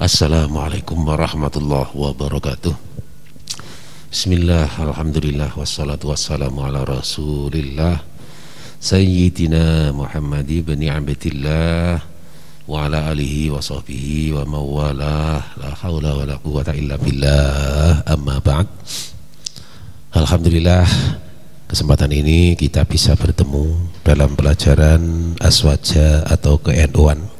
Assalamualaikum warahmatullahi wabarakatuh. Bismillah, alhamdulillah, wassalatu wassalamu ala rasulillah Sayyidina Muhammad ibn Abdillah wa ala alihi wa sahbihi wa mawalah. La hawla wa la quwwata illa billah, amma ba'd. Alhamdulillah, kesempatan ini kita bisa bertemu dalam pelajaran aswaja atau ke-NU-an.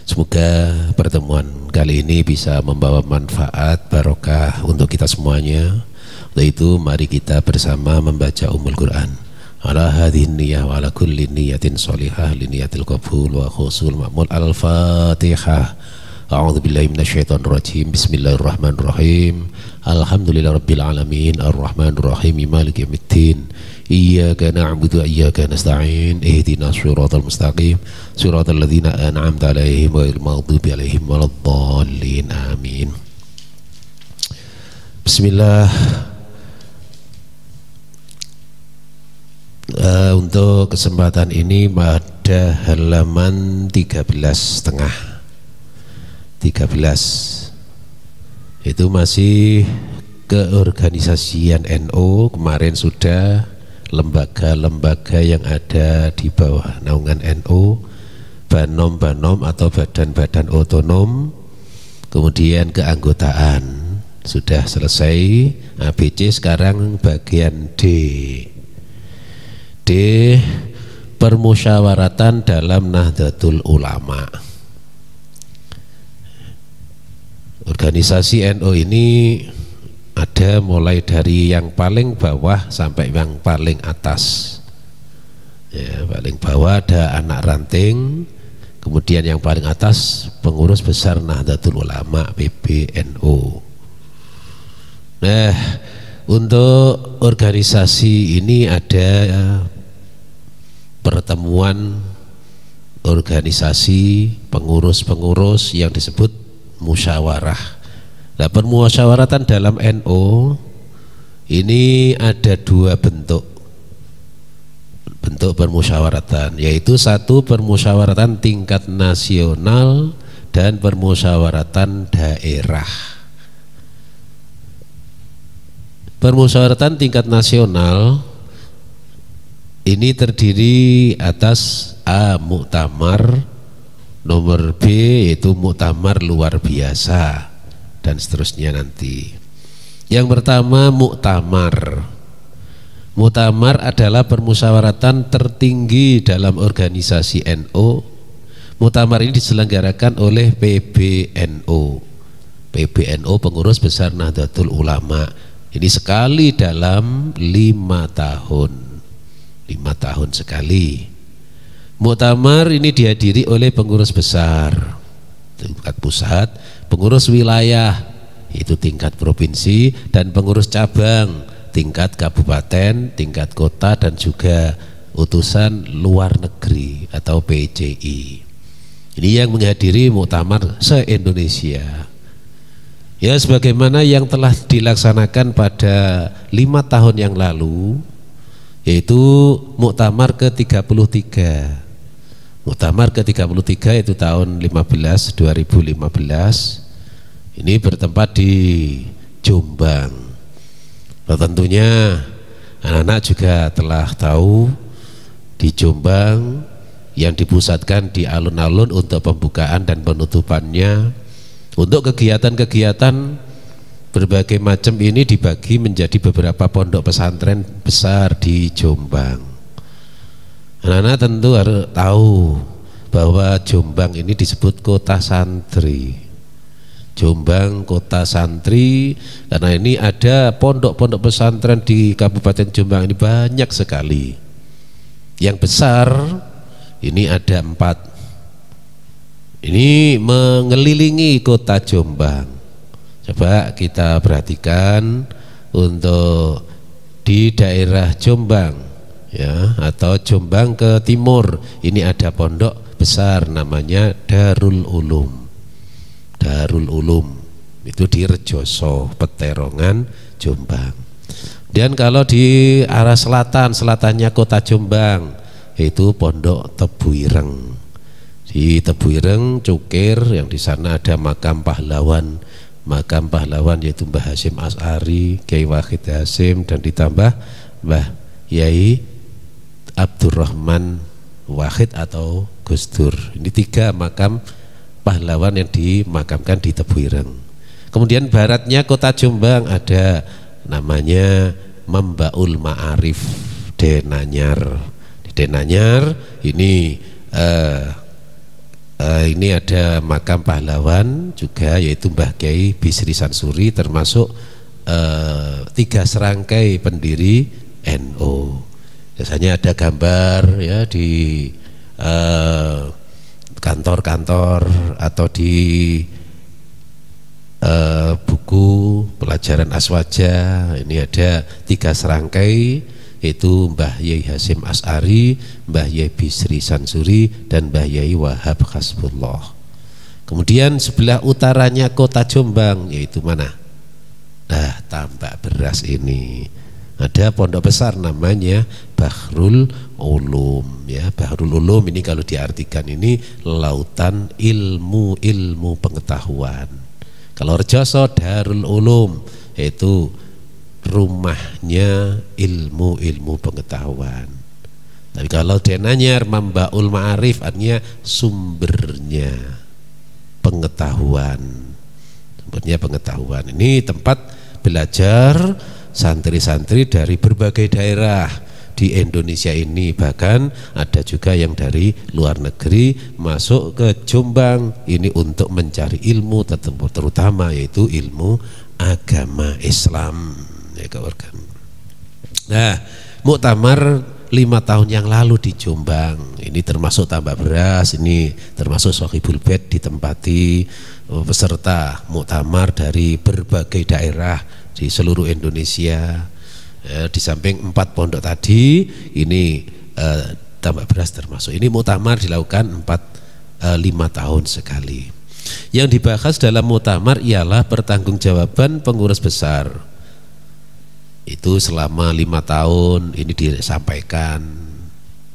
Semoga pertemuan kali ini bisa membawa manfaat barokah untuk kita semuanya. Untuk itu mari kita bersama membaca Ummul Quran. Ala hadhihi niyyah wa ala kulli niyyatin sholihah li niyatil qabul wa khusul ma'mul. Al-Fatihah. A'udzu billahi minasyaitonir rajim. Bismillahirrahmanirrahim. Alhamdulillahirabbil alamin arrahmanir rahim maliki yaumiddin. Iyyaka na'budu wa iyyaka nasta'in. Ihdinas shiratal mustaqim. Shiratal ladzina an'amta 'alaihim ghairil maghdubi 'alaihim waladdallin. Amin. Bismillah. Untuk kesempatan ini pada halaman 13 itu masih keorganisasian NU. Kemarin sudah lembaga-lembaga yang ada di bawah naungan NU, banom-banom atau badan-badan otonom, kemudian keanggotaan sudah selesai. ABC, sekarang bagian D, permusyawaratan dalam Nahdlatul Ulama. Organisasi NU ini ada mulai dari yang paling bawah sampai yang paling atas. Ya, paling bawah ada anak ranting, kemudian yang paling atas pengurus besar Nahdlatul Ulama PBNU. Nah, untuk organisasi ini ada pertemuan organisasi pengurus-pengurus yang disebut musyawarah. Nah, permusyawaratan dalam NU ini ada dua bentuk permusyawaratan, yaitu satu permusyawaratan tingkat nasional dan permusyawaratan daerah. Permusyawaratan tingkat nasional ini terdiri atas A, muktamar, nomor B yaitu muktamar luar biasa, dan seterusnya nanti. Yang pertama muktamar. Muktamar adalah permusyawaratan tertinggi dalam organisasi NU. Muktamar ini diselenggarakan oleh PBNU. PBNU pengurus besar Nahdlatul Ulama. Ini sekali dalam 5 tahun. 5 tahun sekali. Muktamar ini dihadiri oleh pengurus besar tingkat pusat, pengurus wilayah itu tingkat provinsi, dan pengurus cabang tingkat kabupaten, tingkat kota, dan juga utusan luar negeri atau PJI. Ini yang menghadiri muktamar se-Indonesia. Ya, sebagaimana yang telah dilaksanakan pada 5 tahun yang lalu, yaitu muktamar ke-33. Muktamar ke-33 itu tahun 2015. Ini bertempat di Jombang. Tentunya anak-anak juga telah tahu di Jombang yang dipusatkan di alun-alun untuk pembukaan dan penutupannya. Untuk kegiatan-kegiatan berbagai macam ini dibagi menjadi beberapa pondok pesantren besar di Jombang. Anak-anak tentu harus tahu bahwa Jombang ini disebut kota santri. Jombang kota santri karena ini ada pondok-pondok pesantren di Kabupaten Jombang ini banyak sekali. Yang besar ini ada 4. Ini mengelilingi kota Jombang. Coba kita perhatikan untuk di daerah Jombang, ya, atau Jombang ke timur, ini ada pondok besar namanya Darul Ulum. Darul Ulum itu di Rejoso, Peterongan, Jombang. Dan kalau di arah selatan, selatannya kota Jombang, itu Pondok Tebu Ireng. Di Tebuireng, Cukir, yang di sana ada makam pahlawan yaitu Mbah Hasyim Asy'ari, Kiai Wahid Hasyim, dan ditambah Mbah Yai Abdurrahman Wahid atau Gus Dur. Ini 3 makam pahlawan yang dimakamkan di Tebuireng. Kemudian baratnya kota Jombang ada namanya Mambaul Ma'arif Denanyar. Di Denanyar ini ada makam pahlawan juga, yaitu Mbah Kiai Bisri Sansuri, termasuk 3 serangkai pendiri NU. Biasanya ada gambar ya di kantor-kantor atau di buku pelajaran Aswaja. Ini ada 3 serangkai, yaitu Mbah Yai Hasyim Asy'ari, Mbah Yai Bisri Sansuri, dan Mbah Yai Wahab Hasbullah. Kemudian sebelah utaranya kota Jombang, yaitu mana? Nah, Tambak Beras ini ada pondok besar namanya Bahrul Ulum ya. Bahrul Ulum ini kalau diartikan ini lautan ilmu pengetahuan. Kalau Rejoso Darul Ulum, yaitu rumahnya ilmu pengetahuan. Tapi kalau Denanyar Mambaul Ma'arif artinya sumbernya pengetahuan. Ini tempat belajar santri-santri dari berbagai daerah di Indonesia ini, bahkan ada juga yang dari luar negeri masuk ke Jombang ini untuk mencari ilmu terutama yaitu ilmu agama Islam ya kawan. Nah, muktamar 5 tahun yang lalu di Jombang ini termasuk Tambak Beras, ini termasuk Sohibul Bait, ditempati peserta muktamar dari berbagai daerah di seluruh Indonesia. Di samping 4 pondok tadi, ini Tambak Beras termasuk. Ini muktamar dilakukan 5 tahun sekali. Yang dibahas dalam muktamar ialah pertanggungjawaban pengurus besar. Itu selama 5 tahun ini disampaikan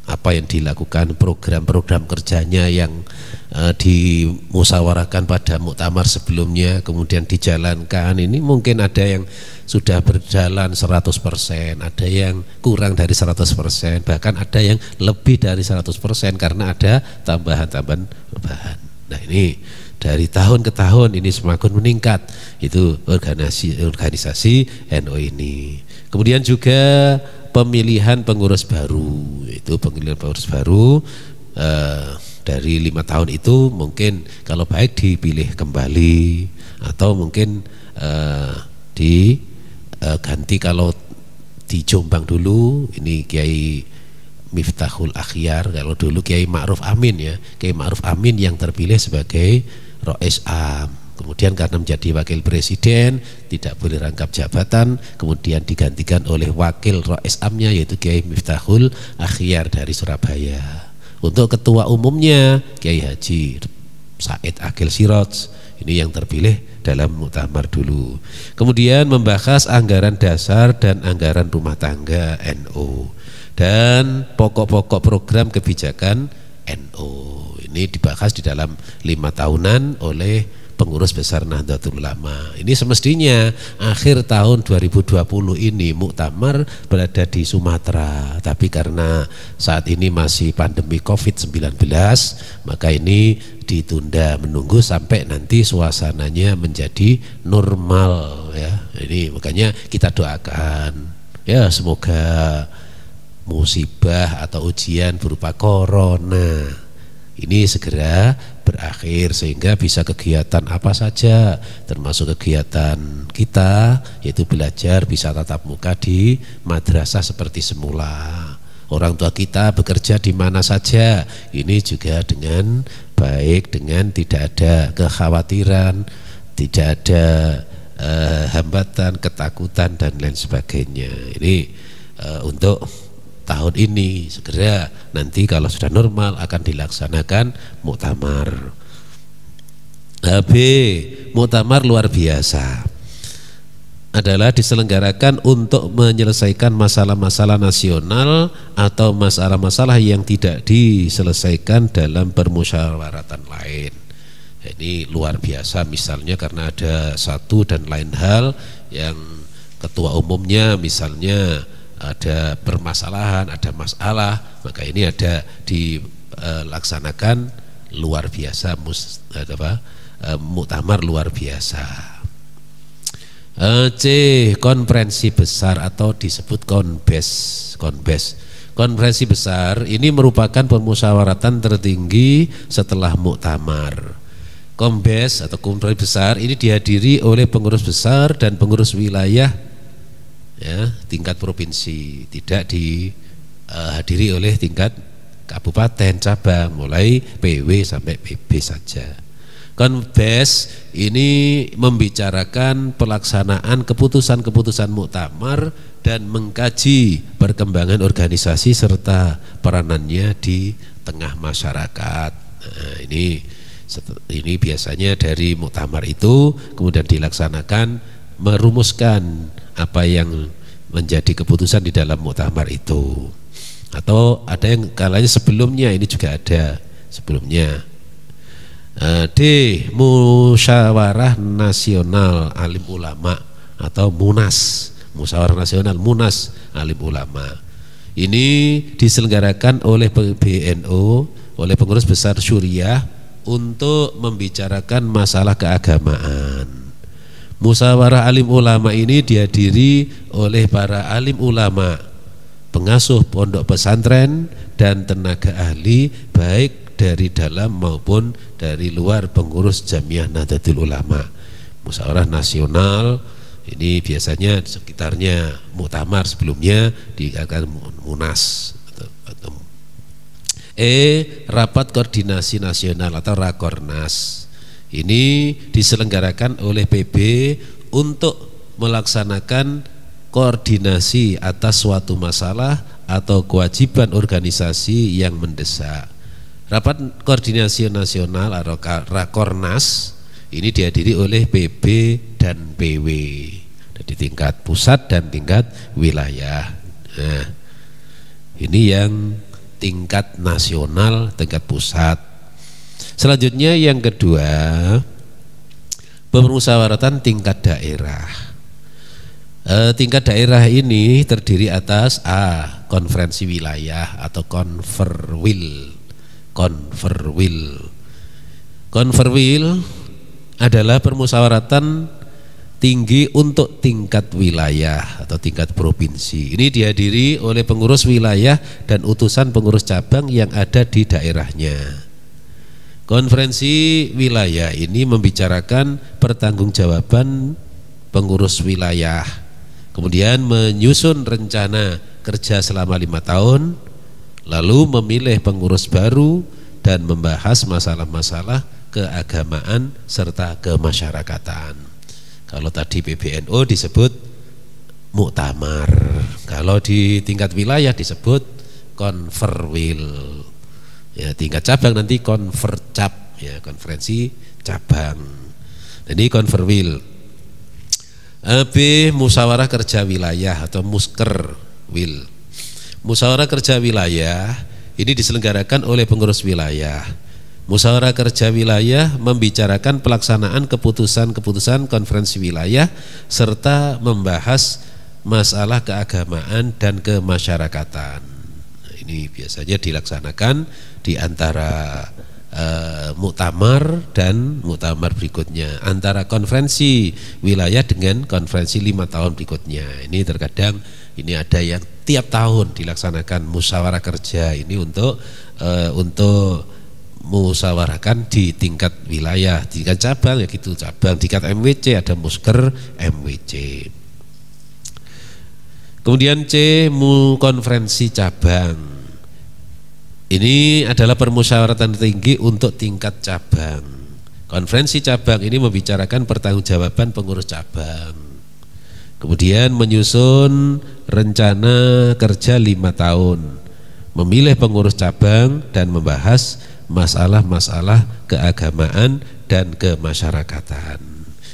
apa yang dilakukan, program-program kerjanya yang dimusyawarahkan pada muktamar sebelumnya, kemudian dijalankan. Ini mungkin ada yang sudah berjalan 100%, ada yang kurang dari 100%, bahkan ada yang lebih dari 100% karena ada tambahan-tambahan. Nah, ini dari tahun ke tahun ini semakin meningkat itu organisasi NU ini. Kemudian juga pemilihan pengurus baru, itu pemilihan pengurus baru dari 5 tahun itu mungkin kalau baik dipilih kembali atau mungkin diganti. Kalau di Jombang dulu ini Kiai Miftahul Akhyar, kalau dulu Kiai Ma'ruf Amin ya, Kiai Ma'ruf Amin yang terpilih sebagai Rois Am, kemudian karena menjadi wakil presiden tidak boleh rangkap jabatan, kemudian digantikan oleh wakil Rois Amnya yaitu Kiai Miftahul Akhyar dari Surabaya. Untuk ketua umumnya Kiai Haji Said Akil Siraj, ini yang terpilih dalam muktamar dulu. Kemudian membahas anggaran dasar dan anggaran rumah tangga NU dan pokok-pokok program kebijakan NU. Ini dibahas di dalam 5 tahunan oleh pengurus besar Nahdlatul Ulama. Ini semestinya akhir tahun 2020 ini muktamar berada di Sumatera, tapi karena saat ini masih pandemi COVID-19 maka ini ditunda menunggu sampai nanti suasananya menjadi normal ya. Ini makanya kita doakan ya, semoga musibah atau ujian berupa corona ini segera berakhir sehingga bisa kegiatan apa saja termasuk kegiatan kita yaitu belajar bisa tatap muka di madrasah seperti semula. Orang tua kita bekerja di mana saja ini juga dengan baik, dengan tidak ada kekhawatiran, tidak ada hambatan, ketakutan dan lain sebagainya. Ini untuk tahun ini segera nanti kalau sudah normal akan dilaksanakan muktamar. Muktamar luar biasa. adalah diselenggarakan untuk menyelesaikan masalah-masalah nasional atau masalah-masalah yang tidak diselesaikan dalam permusyawaratan lain. Ini luar biasa, misalnya karena ada satu dan lain hal yang ketua umumnya misalnya ada permasalahan, ada masalah, maka ini ada dilaksanakan luar biasa, muktamar luar biasa. C. Konferensi besar atau disebut konbes. Konferensi besar ini merupakan permusyawaratan tertinggi setelah muktamar. Konbes atau konferensi besar ini dihadiri oleh pengurus besar dan pengurus wilayah ya, tingkat provinsi, tidak dihadiri oleh tingkat kabupaten cabang, mulai PW sampai PB saja. Konbes ini membicarakan pelaksanaan keputusan-keputusan muktamar dan mengkaji perkembangan organisasi serta peranannya di tengah masyarakat. Nah, ini biasanya dari muktamar itu kemudian dilaksanakan, merumuskan apa yang menjadi keputusan di dalam muktamar itu. Atau ada yang kalanya sebelumnya, ini juga ada sebelumnya. D. Musyawarah Nasional Alim Ulama atau Munas. Musyawarah Nasional Munas Alim Ulama ini diselenggarakan oleh PBNU, oleh pengurus besar Syuriah, untuk membicarakan masalah keagamaan. Musyawarah Alim Ulama ini dihadiri oleh para alim ulama, pengasuh pondok pesantren dan tenaga ahli baik dari dalam maupun dari luar pengurus Jamiah Nahdlatul Ulama. Musyawarah nasional ini biasanya sekitarnya muktamar, sebelumnya dikatakan Munas. Rapat koordinasi nasional atau Rakornas ini diselenggarakan oleh PB untuk melaksanakan koordinasi atas suatu masalah atau kewajiban organisasi yang mendesak. Rapat koordinasi nasional atau Rakornas ini dihadiri oleh PB dan PW, di tingkat pusat dan tingkat wilayah. Nah, ini yang tingkat nasional, tingkat pusat. Selanjutnya yang kedua, permusyawaratan tingkat daerah. Tingkat daerah ini terdiri atas A. Konferensi wilayah atau Konferwil. Konferwil adalah permusyawaratan tinggi untuk tingkat wilayah atau tingkat provinsi. Ini dihadiri oleh pengurus wilayah dan utusan pengurus cabang yang ada di daerahnya. Konferensi wilayah ini membicarakan pertanggungjawaban pengurus wilayah, kemudian menyusun rencana kerja selama 5 tahun, lalu memilih pengurus baru dan membahas masalah-masalah keagamaan serta kemasyarakatan. Kalau tadi PBNU disebut muktamar, kalau di tingkat wilayah disebut konferwil, ya, tingkat cabang nanti konfercap, ya, konferensi cabang. Jadi konferwil. B. Musyawarah kerja wilayah atau muskerwil. Musyawarah kerja wilayah ini diselenggarakan oleh pengurus wilayah. Musyawarah kerja wilayah membicarakan pelaksanaan keputusan-keputusan konferensi wilayah serta membahas masalah keagamaan dan kemasyarakatan. Nah, ini biasanya dilaksanakan di antara muktamar dan muktamar berikutnya, antara konferensi wilayah dengan konferensi 5 tahun berikutnya. Ini terkadang ini ada yang tiap tahun dilaksanakan musyawarah kerja ini untuk musyawarahkan di tingkat wilayah, tingkat cabang ya gitu, cabang, tingkat MWC ada musker MWC. Kemudian C. Konferensi cabang. Ini adalah permusyawaratan tinggi untuk tingkat cabang. Konferensi cabang ini membicarakan pertanggungjawaban pengurus cabang, kemudian menyusun rencana kerja 5 tahun, memilih pengurus cabang dan membahas masalah-masalah keagamaan dan kemasyarakatan.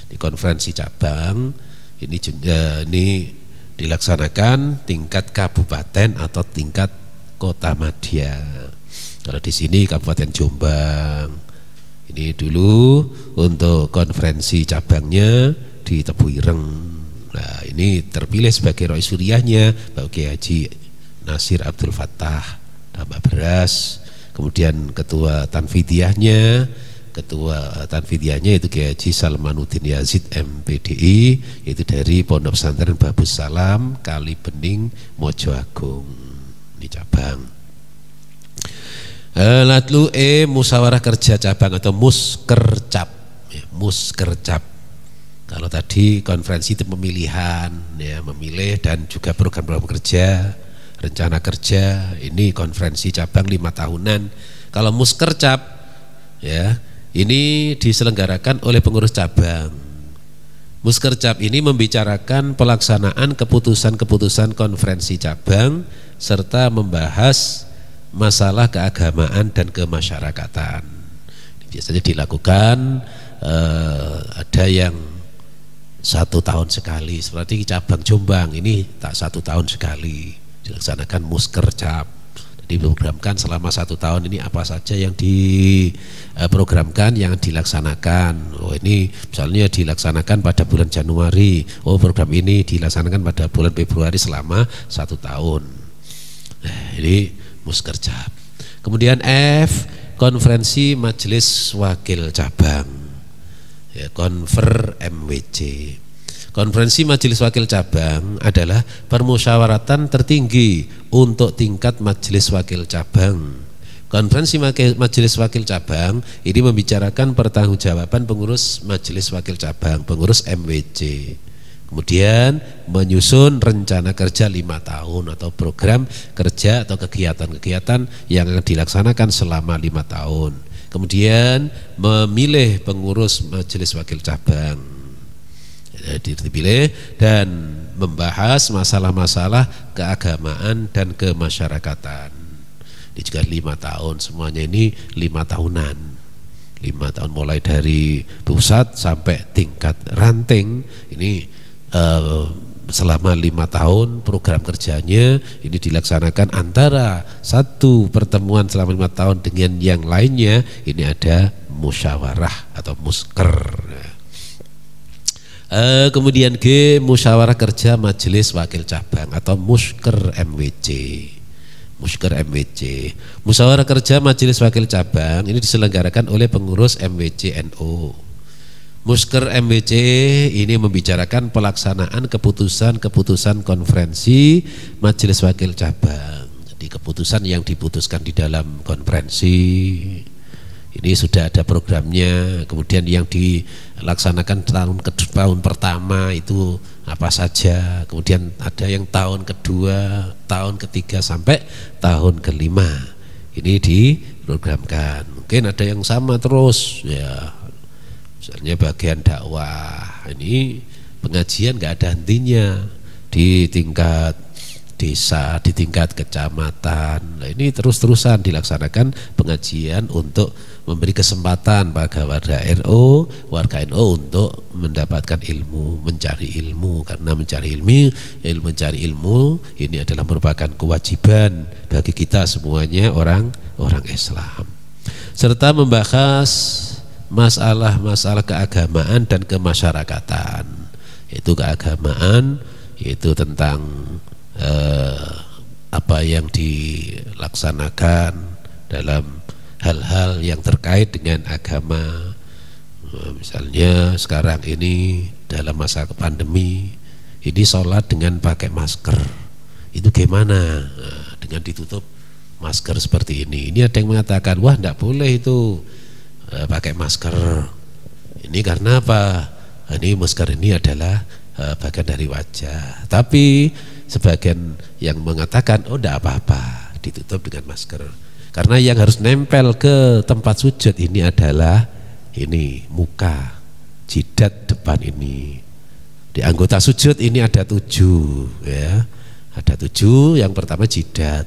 Di konferensi cabang ini dilaksanakan tingkat kabupaten atau tingkat kota madya. Kalau di sini Kabupaten Jombang. Ini dulu untuk konferensi cabangnya di Tebuireng. Nah, ini terpilih sebagai Rois Suriahnya Pak Kiai Haji Nasir Abdul Fattah Tambak Beras. Kemudian ketua Tanfidiyahnya itu Kiai Haji Salmanuddin Yazid MPDI, itu dari Pondok Pesantren Babus Salam Kali Bening Mojo Agung. Ini cabang. Latlu musyawarah kerja cabang atau muskercap ya, muskercap. Kalau tadi konferensi itu pemilihan ya, memilih dan juga program-program kerja, rencana kerja. Ini konferensi cabang 5 tahunan. Kalau muskercap ya, ini diselenggarakan oleh pengurus cabang. Muskercap ini membicarakan pelaksanaan keputusan-keputusan konferensi cabang serta membahas masalah keagamaan dan kemasyarakatan. Biasanya dilakukan ada yang 1 tahun sekali, seperti cabang Jombang ini tak 1 tahun sekali dilaksanakan muskercap. Diprogramkan selama 1 tahun ini apa saja yang diprogramkan, yang dilaksanakan. Oh, ini misalnya dilaksanakan pada bulan Januari. Oh, program ini dilaksanakan pada bulan Februari selama 1 tahun. Nah, ini muskercap. Kemudian F, konferensi majelis wakil cabang ya, konfer MWC. Konferensi majelis wakil cabang adalah permusyawaratan tertinggi untuk tingkat majelis wakil cabang. Konferensi majelis wakil cabang ini membicarakan pertanggungjawaban pengurus majelis wakil cabang, pengurus MWC. Kemudian menyusun rencana kerja 5 tahun atau program kerja atau kegiatan-kegiatan yang akan dilaksanakan selama 5 tahun. Kemudian memilih pengurus majelis wakil cabang, dipilih dan membahas masalah-masalah keagamaan dan kemasyarakatan. Ini juga 5 tahun, semuanya ini 5 tahunan. 5 tahun mulai dari pusat sampai tingkat ranting. Ini selama 5 tahun program kerjanya ini dilaksanakan antara satu pertemuan selama 5 tahun dengan yang lainnya. Ini ada musyawarah atau musker. Kemudian G, musyawarah kerja majelis wakil cabang atau musker MWC. Musker MWC, musyawarah kerja majelis wakil cabang ini diselenggarakan oleh pengurus MWC NU. Musker MWC ini membicarakan pelaksanaan keputusan-keputusan konferensi majelis wakil cabang. Jadi keputusan yang diputuskan di dalam konferensi ini sudah ada programnya. Kemudian yang dilaksanakan tahun pertama itu apa saja. Kemudian ada yang tahun kedua, tahun ketiga sampai tahun kelima. Ini diprogramkan. Mungkin ada yang sama terus ya. Misalnya bagian dakwah, ini pengajian nggak ada hentinya di tingkat desa, di tingkat kecamatan. Nah, ini terus-terusan dilaksanakan pengajian untuk memberi kesempatan bagi warga NU untuk mendapatkan ilmu, mencari ilmu. Karena mencari ilmu ini adalah merupakan kewajiban bagi kita semuanya orang Islam. Serta membahas masalah-masalah keagamaan dan kemasyarakatan. Yaitu keagamaan, yaitu tentang apa yang dilaksanakan dalam hal-hal yang terkait dengan agama. Misalnya sekarang ini dalam masa pandemi ini sholat dengan pakai masker, itu gimana? Nah, dengan ditutup masker seperti ini. Ini ada yang mengatakan, wah tidak boleh itu pakai masker. Ini karena apa? Ini masker ini adalah bagian dari wajah. Tapi sebagian yang mengatakan, oh tidak apa-apa ditutup dengan masker. Karena yang harus nempel ke tempat sujud ini adalah ini muka, jidat depan ini. Di anggota sujud ini ada 7 ya. Ada 7, yang pertama jidat.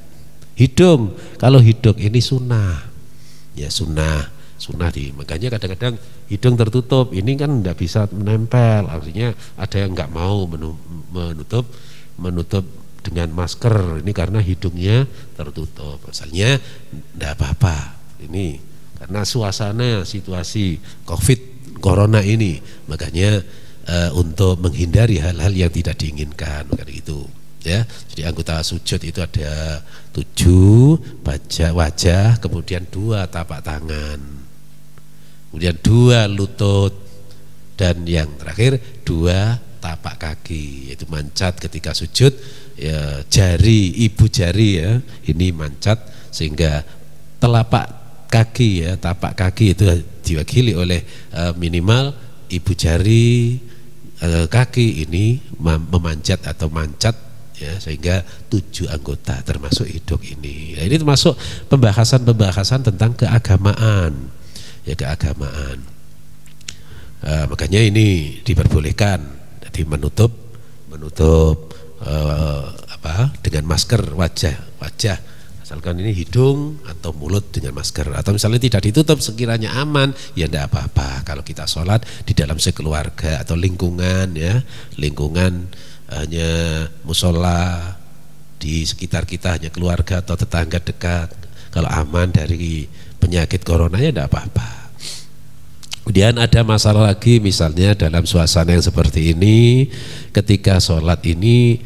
Hidung, kalau hidung ini sunnah. Ya sunnah sunnah makanya kadang-kadang hidung tertutup ini kan tidak bisa menempel, artinya ada yang nggak mau menutup dengan masker ini karena hidungnya tertutup. Asalnya tidak apa-apa ini karena suasana situasi Corona ini, makanya untuk menghindari hal-hal yang tidak diinginkan kayak gitu ya. Jadi anggota sujud itu ada 7, wajah, kemudian 2 tapak tangan, kemudian 2 lutut, dan yang terakhir 2 tapak kaki, yaitu mancat ketika sujud ya, ibu jari ya ini mancat sehingga telapak kaki ya, tapak kaki itu diwakili oleh minimal ibu jari kaki ini memanjat atau mancat ya, sehingga 7 anggota termasuk hidung ini. Nah, ini termasuk pembahasan tentang keagamaan ya, keagamaan. Makanya ini diperbolehkan jadi menutup dengan masker wajah asalkan ini hidung atau mulut dengan masker, atau misalnya tidak ditutup sekiranya aman ya tidak apa-apa kalau kita sholat di dalam sekeluarga atau lingkungan ya, lingkungan hanya musola di sekitar kita, hanya keluarga atau tetangga dekat, kalau aman dari penyakit corona ya tidak apa-apa. Kemudian ada masalah lagi, misalnya dalam suasana yang seperti ini ketika sholat ini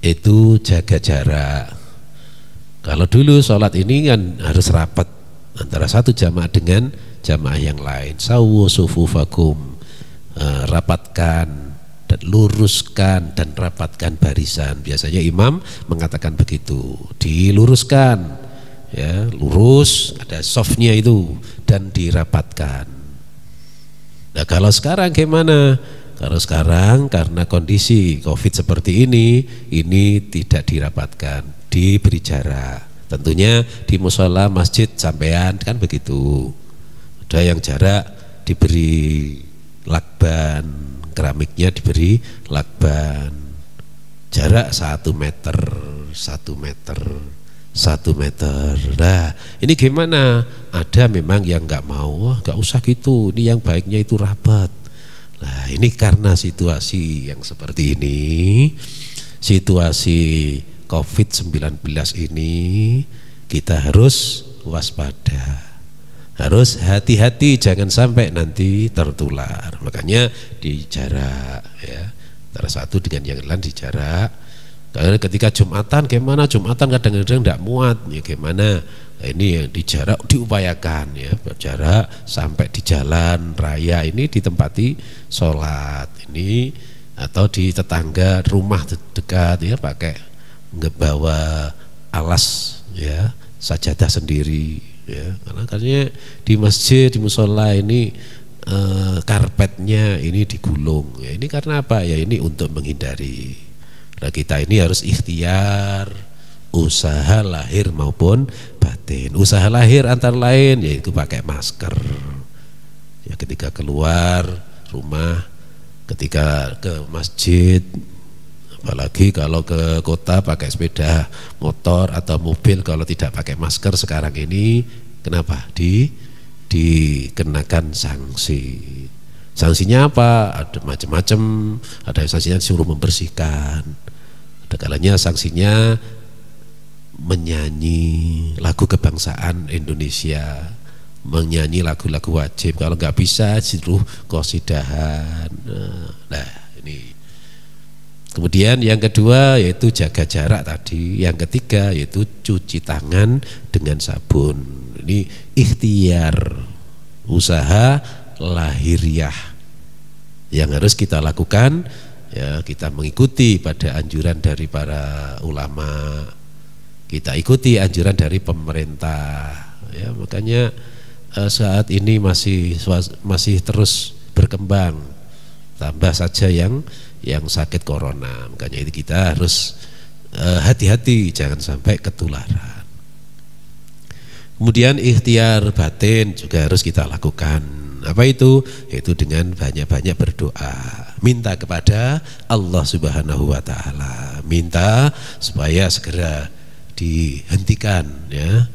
itu jaga jarak. Kalau dulu sholat ini kan harus rapat antara satu jamaah dengan jamaah yang lain. Sawu sufufakum, rapatkan dan luruskan dan rapatkan barisan. Biasanya imam mengatakan begitu, diluruskan ya, lurus, ada softnya itu dan dirapatkan. Nah kalau sekarang gimana? Kalau sekarang karena kondisi COVID seperti ini tidak dirapatkan, diberi jarak. Tentunya di musola masjid sampean kan begitu. Ada yang jarak diberi lakban, keramiknya diberi lakban. Jarak 1 meter. Nah, ini gimana? Ada memang yang nggak mau, nggak usah gitu. Ini yang baiknya itu rapat. Nah, ini karena situasi yang seperti ini, situasi COVID-19 ini, kita harus waspada, harus hati-hati jangan sampai nanti tertular. Makanya di jarak ya, antara satu dengan yang lain di jarak. Karena ketika Jumatan gimana? Jumatan kadang-kadang tidak muat ya, gimana? Nah, ini yang di jarak diupayakan ya, berjarak sampai di jalan raya ini ditempati sholat ini, atau di tetangga rumah dekat ya pakai ngebawa alas ya, sajadah sendiri ya, karena katanya di masjid, di musola ini karpetnya ini digulung ya, ini karena apa ya, ini untuk menghindari. Nah kita ini harus ikhtiar usaha lahir maupun batin. Usaha lahir antara lain yaitu pakai masker ya ketika keluar rumah, ketika ke masjid, apalagi kalau ke kota pakai sepeda motor atau mobil, kalau tidak pakai masker sekarang ini kenapa? Dikenakan sanksi. Sanksinya apa? Ada macam-macam. Ada sanksinya disuruh membersihkan, ada kalanya sanksinya menyanyi lagu kebangsaan Indonesia, menyanyi lagu-lagu wajib. Kalau nggak bisa disuruh qasidahan. Nah ini. Kemudian yang kedua yaitu jaga jarak tadi. Yang ketiga yaitu cuci tangan dengan sabun. Ini ikhtiar usaha lahiriah yang harus kita lakukan ya, kita mengikuti pada anjuran dari para ulama, kita ikuti anjuran dari pemerintah ya. Makanya saat ini masih terus berkembang, tambah saja yang sakit corona. Makanya itu kita harus hati-hati jangan sampai ketularan. Kemudian ikhtiar batin juga harus kita lakukan. Apa itu? Yaitu dengan banyak-banyak berdoa, minta kepada Allah Subhanahu wa taala, minta supaya segera dihentikan ya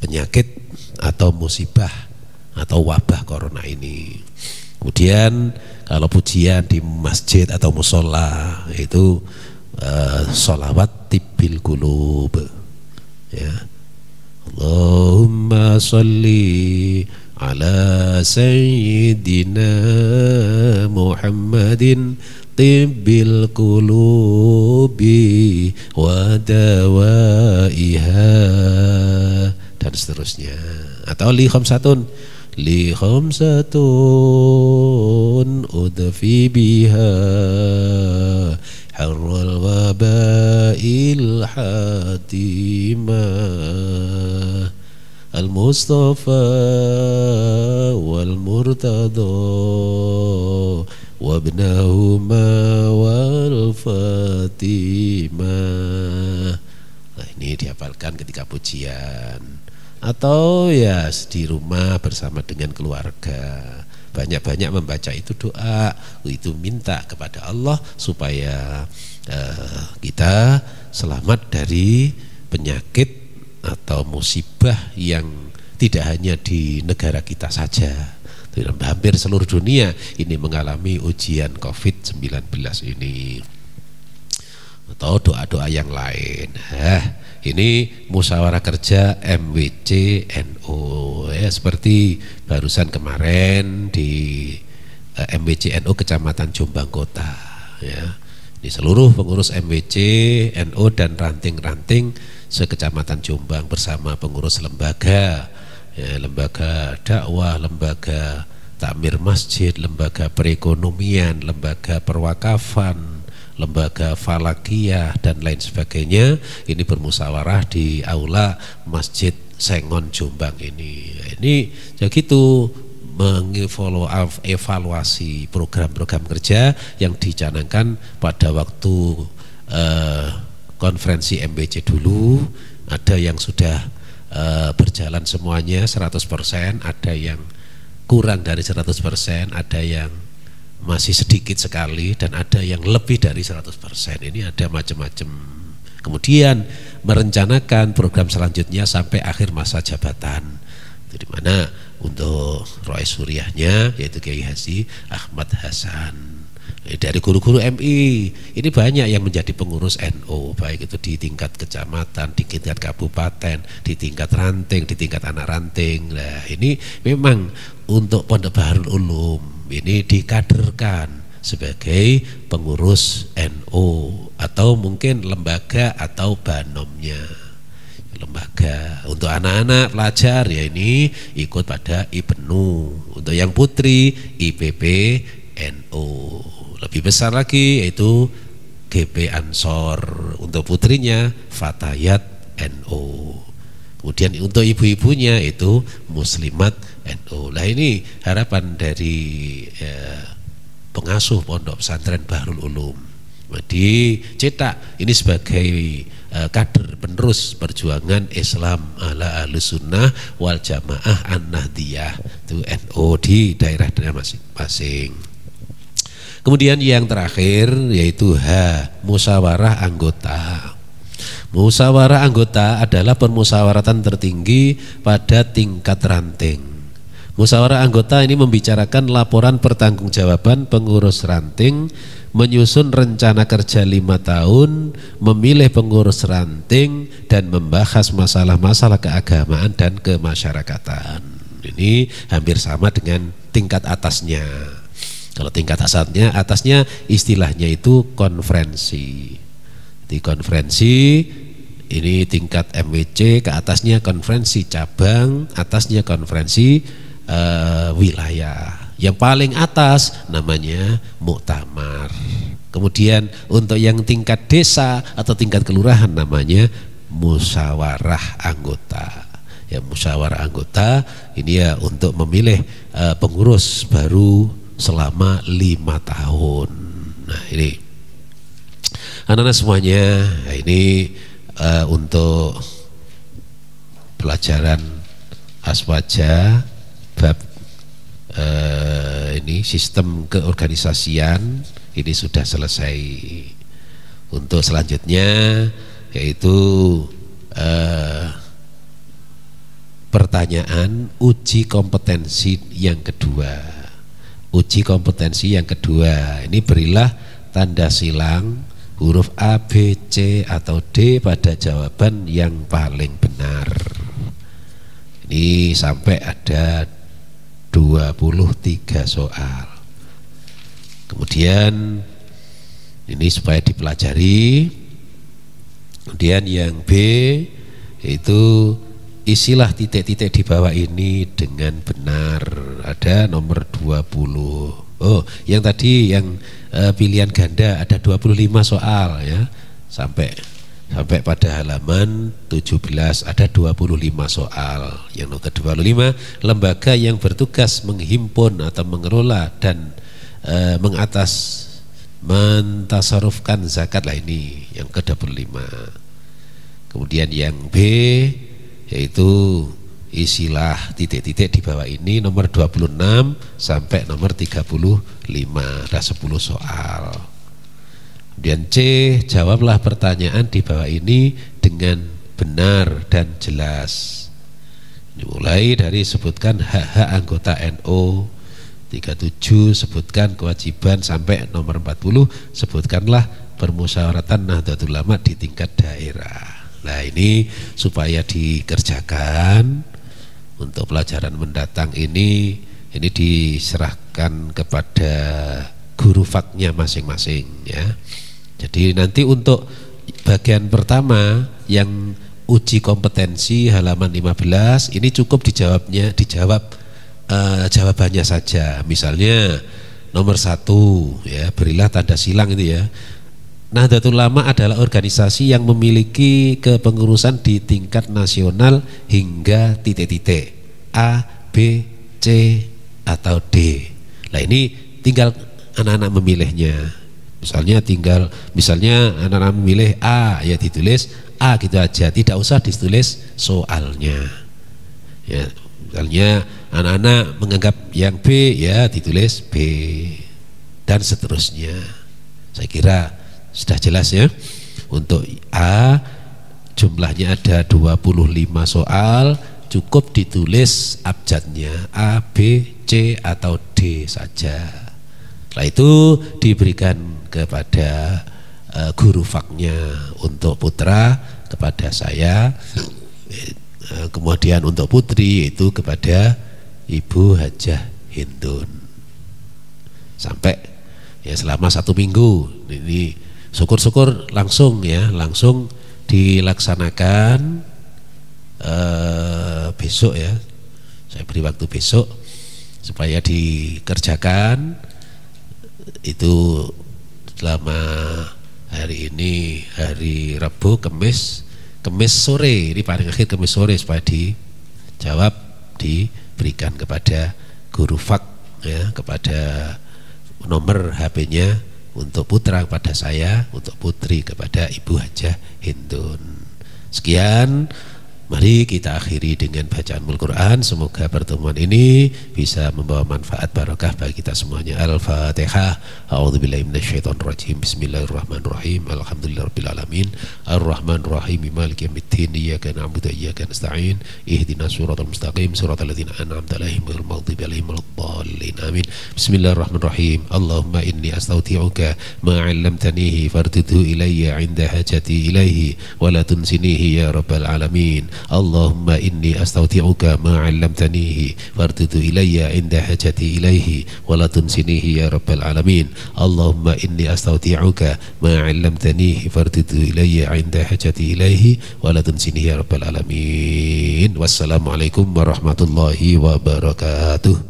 penyakit atau musibah atau wabah corona ini. Kemudian kalau pujian di masjid atau musola itu sholawat tibbil qulub, ya. Allahumma sholli ala sayyidina Muhammadin tibbil qulubi wa dawaiha, dan seterusnya. Atau li khamsatun udfi biha harral wabail hatimah al-Mustafa wal Murtada wabnahuma wal Fatimah. Nah, ini dihafalkan ketika pujian atau ya di rumah bersama dengan keluarga. Banyak-banyak membaca itu doa, itu minta kepada Allah supaya kita selamat dari penyakit atau musibah yang tidak hanya di negara kita saja, hampir seluruh dunia ini mengalami ujian COVID-19 ini. Atau doa-doa yang lain. Ini musyawarah kerja MWC NU, ya, seperti barusan kemarin di MWC NU Kecamatan Jombang Kota, ya. Di seluruh pengurus MWC NU dan ranting-ranting sekecamatan Jombang bersama pengurus lembaga, ya, lembaga dakwah, lembaga takmir masjid, lembaga perekonomian, lembaga perwakafan, lembaga falakiyah dan lain sebagainya, ini bermusyawarah di aula Masjid Sengon Jombang ini. Ini ya gitu, mengevaluasi program-program kerja yang dicanangkan pada waktu konferensi MBC dulu. Ada yang sudah berjalan semuanya 100%, ada yang kurang dari 100%, ada yang masih sedikit sekali, dan ada yang lebih dari 100%. Ini ada macam-macam. Kemudian merencanakan program selanjutnya sampai akhir masa jabatan, di mana untuk Rois Suriahnya yaitu Kiai Haji Ahmad Hasan. Dari guru-guru MI ini banyak yang menjadi pengurus NU, baik itu di tingkat kecamatan, di tingkat kabupaten, di tingkat ranting, di tingkat anak ranting. Nah, ini memang untuk Pondok Baharul Ulum ini dikaderkan sebagai pengurus NU atau mungkin lembaga atau banomnya. Lembaga untuk anak-anak pelajar ya ini ikut pada IPNU, untuk yang putri IPP NU, lebih besar lagi yaitu GP Ansor, untuk putrinya Fatayat NU. Kemudian untuk ibu-ibunya itu Muslimat NU. Nah, ini harapan dari pengasuh Pondok Pesantren Baharul Ulum, dicetak ini sebagai kader penerus perjuangan Islam ala Ahlussunnah wal Jamaah An-Nahdiyah, itu NU di daerah-daerah masing-masing. Kemudian yang terakhir yaitu musyawarah anggota. Musyawarah anggota adalah permusyawaratan tertinggi pada tingkat ranting. Musyawarah anggota ini membicarakan laporan pertanggungjawaban pengurus ranting, menyusun rencana kerja 5 tahun, memilih pengurus ranting, dan membahas masalah-masalah keagamaan dan kemasyarakatan. Ini hampir sama dengan tingkat atasnya. Kalau tingkat atasnya istilahnya itu konferensi. Di konferensi ini tingkat MWC, ke atasnya konferensi cabang, atasnya konferensi wilayah. Yang paling atas namanya muktamar. Kemudian untuk yang tingkat desa atau tingkat kelurahan namanya musyawarah anggota. Ya, musyawarah anggota ini ya untuk memilih pengurus baru selama 5 tahun. Nah, ini anak-anak semuanya, nah ini untuk pelajaran aswaja bab ini sistem keorganisasian ini sudah selesai. Untuk selanjutnya yaitu pertanyaan uji kompetensi yang kedua. Uji kompetensi yang kedua ini berilah tanda silang huruf A, B, C atau D pada jawaban yang paling benar. Ini sampai ada 23 soal. Kemudian ini supaya dipelajari. Kemudian yang B itu isilah titik-titik di bawah ini dengan benar. Ada nomor 20. Oh, yang tadi yang pilihan ganda ada 25 soal ya. Sampai pada halaman 17 ada 25 soal. Yang nomor ke-25, lembaga yang bertugas menghimpun atau mengelola dan mentasarufkan zakat lah, ini yang ke-25. Kemudian yang B yaitu isilah titik-titik di bawah ini nomor 26 sampai nomor 35, ada 10 soal. Kemudian C, jawablah pertanyaan di bawah ini dengan benar dan jelas. Dimulai dari sebutkan hak-hak anggota NU, 37 sebutkan kewajiban, sampai nomor 40 sebutkanlah permusyawaratan Nahdlatul Ulama di tingkat daerah. Nah, ini supaya dikerjakan untuk pelajaran mendatang ini diserahkan kepada guru faknya masing-masing ya. Jadi nanti untuk bagian pertama yang uji kompetensi halaman 15 ini cukup dijawab jawabannya saja. Misalnya nomor 1 ya, berilah tanda silang itu ya. Nahdlatul Ulama adalah organisasi yang memiliki kepengurusan di tingkat nasional hingga titik-titik A, B, C atau D. Nah, ini tinggal anak-anak memilihnya. Misalnya anak-anak memilih A, ya ditulis A gitu aja, tidak usah ditulis soalnya. Ya, misalnya anak-anak menganggap yang B, ya ditulis B, dan seterusnya. Saya kira sudah jelas ya. Untuk A jumlahnya ada 25 soal, cukup ditulis abjadnya A, B, C atau D saja. Setelah itu diberikan kepada guru faknya. Untuk putra kepada saya, kemudian untuk putri itu kepada Ibu Hajah Hindun. Sampai ya selama 1 minggu ini. Syukur-syukur langsung dilaksanakan besok ya. Saya beri waktu besok supaya dikerjakan itu selama hari ini, hari Rabu, Kamis sore, ini paling akhir Kamis sore, supaya dijawab, diberikan kepada guru fak ya, kepada nomor HP-nya. Untuk putra kepada saya, untuk putri kepada Ibu Hajah Hindun. Sekian, mari kita akhiri dengan bacaan Al-Quran. Semoga pertemuan ini bisa membawa manfaat barokah bagi kita semuanya. Al-Fatihah. A'udzubillahi minasyaitonirrajim. Bismillahirrahmanirrahim. Alhamdulillahirabbil alamin. Arrahmanirrahim. Maliki yaumiddin. Iyyaka na'budu wa iyyaka nasta'in. Ihdinas siratal mustaqim. Siratal ladzina an'amta 'alaihim ghairil maghdubi 'alaihim waladdallin. Amin. Bismillahirrahmanirrahim. Allahumma inni astaghfiruka ma 'allamtanihi farduhu ilayya 'inda hajati ilaihi wa la tunsinihi ya rabbal alamin. Allahumma inni astaghfiruka ma 'allamtanihi farduhu ilayya 'inda hajati ilaihi wa la tunsinihi ya rabbal alamin. Allahumma inni astaghfiruka ma 'allamtanihi farduhu ilayya 'inda hajati ilaihi wa la tunsinihi ya rabbal alamin. Wassalamualaikum warahmatullahi wabarakatuh.